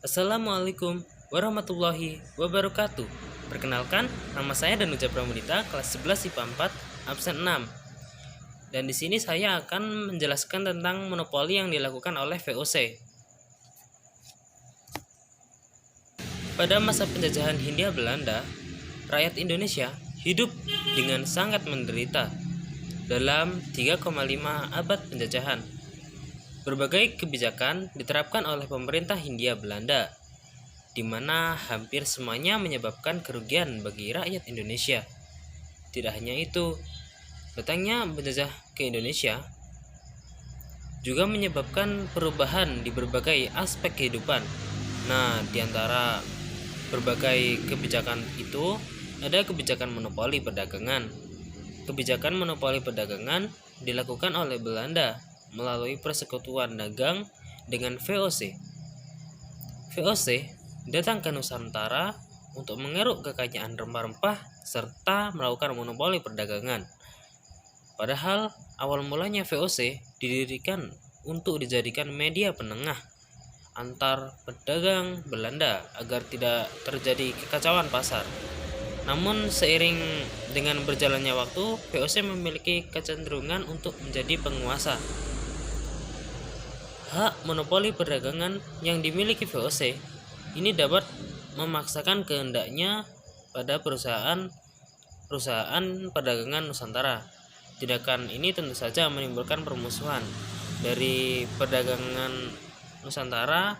Assalamualaikum warahmatullahi wabarakatuh. Perkenalkan, nama saya Danuja Pramudita, kelas 11 IPA 4, absen 6. Dan di sini saya akan menjelaskan tentang monopoli yang dilakukan oleh VOC. Pada masa penjajahan Hindia Belanda, rakyat Indonesia hidup dengan sangat menderita dalam 3,5 abad penjajahan. Berbagai kebijakan diterapkan oleh pemerintah Hindia Belanda, di mana hampir semuanya menyebabkan kerugian bagi rakyat Indonesia. Tidak hanya itu, datangnya penjajah ke Indonesia juga menyebabkan perubahan di berbagai aspek kehidupan. Nah, di antara berbagai kebijakan itu ada kebijakan monopoli perdagangan. Kebijakan monopoli perdagangan dilakukan oleh Belanda melalui persekutuan dagang dengan VOC. VOC datang ke Nusantara untuk mengeruk kekayaan rempah-rempah serta melakukan monopoli perdagangan. Padahal awal mulanya VOC didirikan untuk dijadikan media penengah antar pedagang Belanda agar tidak terjadi kekacauan pasar. Namun seiring dengan berjalannya waktu, VOC memiliki kecenderungan untuk menjadi penguasa. Hak monopoli perdagangan yang dimiliki VOC ini dapat memaksakan kehendaknya pada perusahaan perdagangan Nusantara. Tindakan ini tentu saja menimbulkan permusuhan dari perdagangan Nusantara,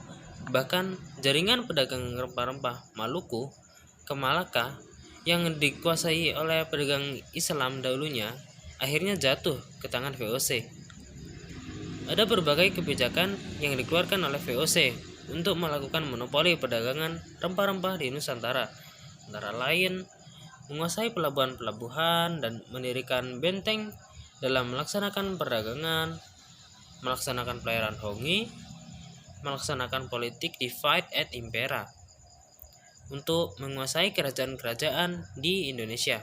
bahkan jaringan pedagang rempah-rempah Maluku ke Malaka yang dikuasai oleh pedagang Islam dahulunya akhirnya jatuh ke tangan VOC. Ada berbagai kebijakan yang dikeluarkan oleh VOC untuk melakukan monopoli perdagangan rempah-rempah di Nusantara, antara lain menguasai pelabuhan-pelabuhan dan mendirikan benteng dalam melaksanakan perdagangan, melaksanakan pelayaran hongi, melaksanakan politik divide et impera untuk menguasai kerajaan-kerajaan di Indonesia,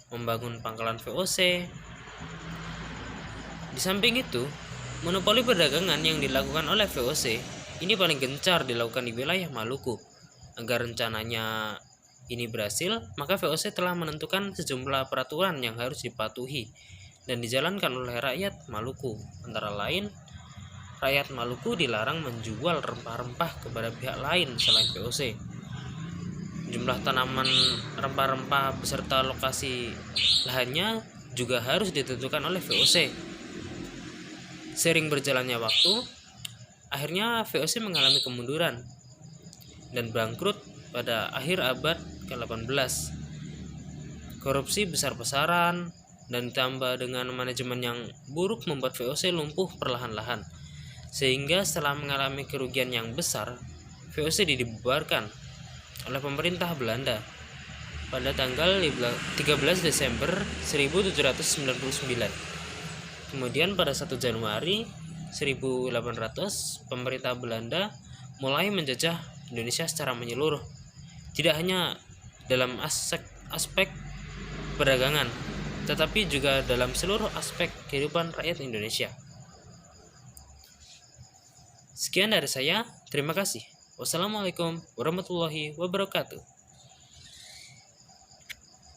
membangun pangkalan VOC. Di samping itu, monopoli perdagangan yang dilakukan oleh VOC ini paling gencar dilakukan di wilayah Maluku. Agar rencananya ini berhasil, maka VOC telah menentukan sejumlah peraturan yang harus dipatuhi dan dijalankan oleh rakyat Maluku. Antara lain, rakyat Maluku dilarang menjual rempah-rempah kepada pihak lain selain VOC. Jumlah tanaman rempah-rempah beserta lokasi lahannya juga harus ditentukan oleh VOC. Sering berjalannya waktu, akhirnya VOC mengalami kemunduran dan bangkrut pada akhir abad ke-18. Korupsi besar-besaran dan ditambah dengan manajemen yang buruk membuat VOC lumpuh perlahan-lahan. Sehingga setelah mengalami kerugian yang besar, VOC dibubarkan oleh pemerintah Belanda pada tanggal 13 Desember 1799. Kemudian pada 1 Januari 1800, pemerintah Belanda mulai menjajah Indonesia secara menyeluruh. Tidak hanya dalam aspek perdagangan, tetapi juga dalam seluruh aspek kehidupan rakyat Indonesia. Sekian dari saya, terima kasih. Wassalamualaikum warahmatullahi wabarakatuh.